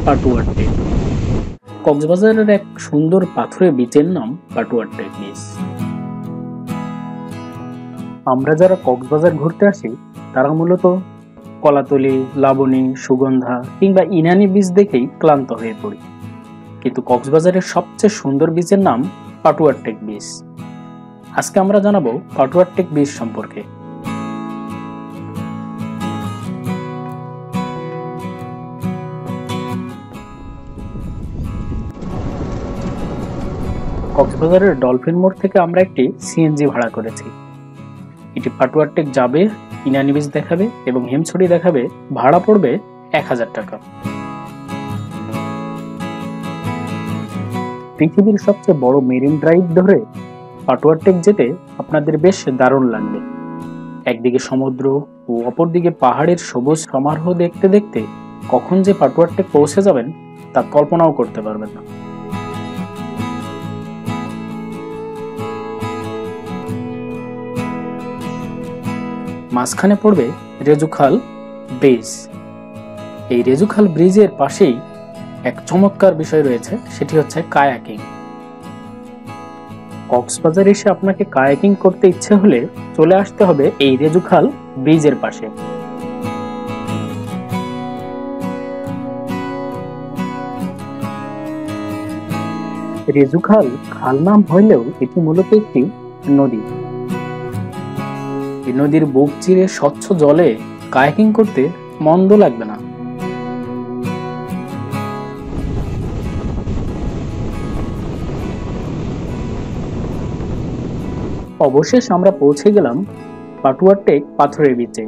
Patuar take. কক্সবাজারের এক সুন্দর পাথুরে বিচের নাম পাটুয়ার টেক বিচ। আমরা যারা কক্সবাজার ঘুরতে আসি তারা মূলত কলাতলি, লাবণী, সুগন্ধা কিংবা ইনানি বিচ দেখেই ক্লান্ত হয়ে পড়ি, কিন্তু কক্সবাজারের সবচেয়ে সুন্দর বিচের নাম পাটুয়ার টেক বিচ। আজকে আমরা জানাবো পাটুয়ার টেক বিচ সম্পর্কে। কক্সবাজারের ডলফিন মোড় থেকে আমরা একটি সিএনজি ভাড়া করেছি। এটি পাটুয়ার টেক যাবে, ইনানি বিচ দেখাবে এবং হিমছড়ি দেখাবে। ভাড়া পড়বে 1000 টাকা। পৃথিবীর সবচেয়ে বড় মেরিন ড্রাইভ ধরে পাটুয়ার টেক যেতে আপনাদের বেশ দারুণ লাগবে। একদিকে সমুদ্র ও অপরদিকে পাহাড়ের সবুজ সমারোহ দেখতে দেখতে কখন যে পাটুয়ার টেক পৌঁছে যাবেন তা কল্পনাও করতে পারবেন না। মাঝখানে পড়বে রেজুখাল ব্রিজ। এই রেজুখাল ব্রিজের পাশেই এক চমৎকার বিষয় রয়েছে, সেটি হচ্ছে কায়াকিং। কক্সবাজার এসে আপনাকে কায়াকিং করতে ইচ্ছে হলে চলে আসতে হবে এই রেজুখাল ব্রিজের পাশে। রেজুখাল খাল নাম হইলেও এটি মূলত একটি নদী। এই নদীর বুক চিরে স্বচ্ছ জলে কায়াকিং করতে মন্দ লাগবে না। অবশেষে আমরা পৌঁছে গেলাম পাটুয়ার টেক পাথরের বিচে।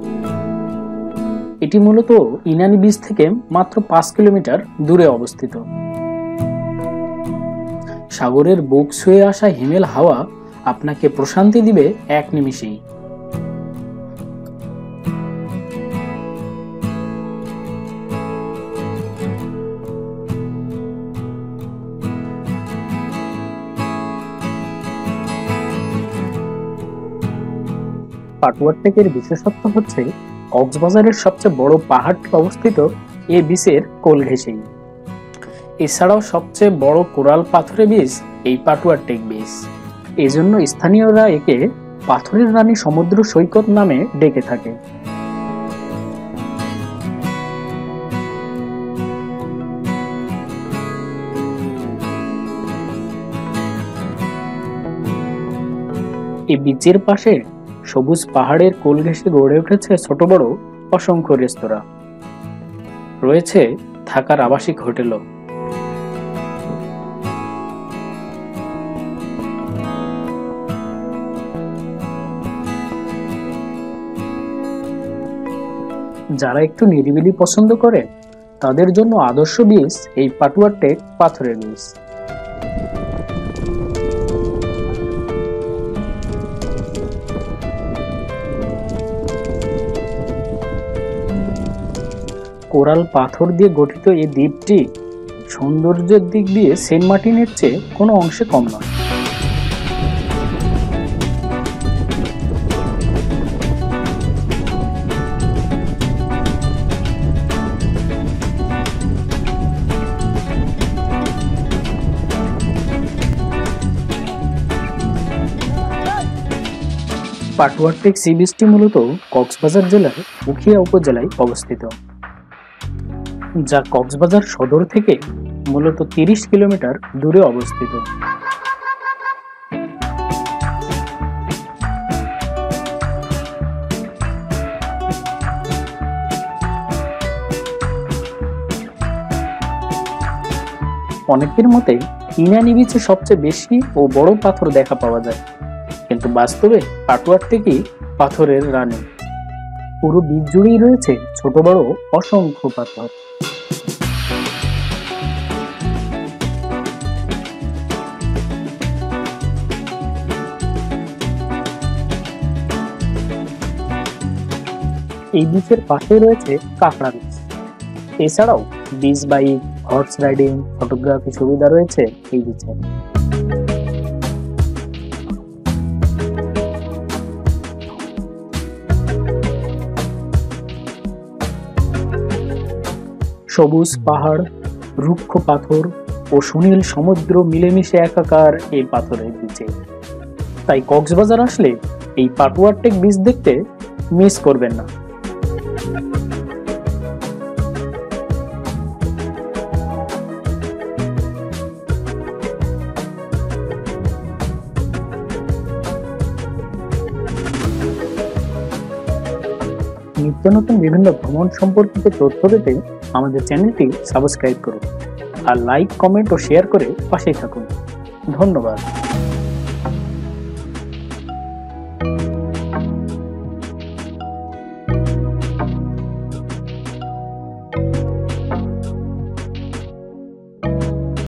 এটি মূলত ইনানি বিচ থেকে মাত্র 5 কিলোমিটার দূরে অবস্থিত। সাগরের বুক ছুঁয়ে আসা হিমেল হাওয়া আপনাকে প্রশান্তি দিবে এক নিমিষেই। পাটুয়ার টেকের বিশেষত্ব হচ্ছে কক্সবাজারের সবচেয়ে বড় পাহাড়টি অবস্থিত এই বিচের কোল ঘেঁষেই। এছাড়াও সবচেয়ে বড় কোরাল পাথরের বিচ এই পাটুয়ার টেক বিচ। এজন্য স্থানীয়রা একে পাথরের রানী সমুদ্র সৈকত নামে ডেকে থাকে। এই বিচের পাশে সবুজ পাহাড়ের কোল ঘেঁষে গড়ে উঠেছে ছোট বড় অসংখ্য রেস্তোরাঁ। রয়েছে থাকার আবাসিক হোটেলও। যারা একটু নিরিবিলি পছন্দ করে তাদের জন্য আদর্শ বিচ এই পাটুয়ার টেক পাথরের বিচ। কোরাল পাথর দিয়ে গঠিত এই দ্বীপটি সৌন্দর্যের দিক দিয়ে সেন্ট মার্টিনের চেয়ে কোনো অংশে কম নয়। পাটুয়ার টেক সি বিচটি মূলত কক্সবাজার জেলার উখিয়া উপজেলায় অবস্থিত, যা কক্সবাজার সদর থেকে মূলত 30 কিলোমিটার দূরে অবস্থিত। অনেকের মতে ইনানি বিচে সবচেয়ে বেশি ও বড় পাথর দেখা পাওয়া যায়, কিন্তু বাস্তবে পাটুয়ার টেকই পাথরের রানী। পুরো বিচ জুড়েই রয়েছে ছোট বড় অসংখ্য পাথর। এই বিচের পাশে রয়েছে কাঁকড়া বিচ। এছাড়াও beach bike, horse riding, photography সুবিধা রয়েছে এই বিচে। সবুজ পাহাড়, রুক্ষ পাথর ও সুনীল সমুদ্র মিলেমিশে একাকার এই পাথরের বিচে। তাই কক্সবাজার আসলে এই পাটুয়ার টেক বিচ দেখতে মিস করবেন না। নিত্য নতুন বিভিন্ন ভ্রমণ সম্পর্কিত তথ্য পেতে আমাদের চ্যানেলটি সাবস্ক্রাইব করুন আর লাইক, কমেন্ট ও শেয়ার করে পাশেই থাকুন। ধন্যবাদ।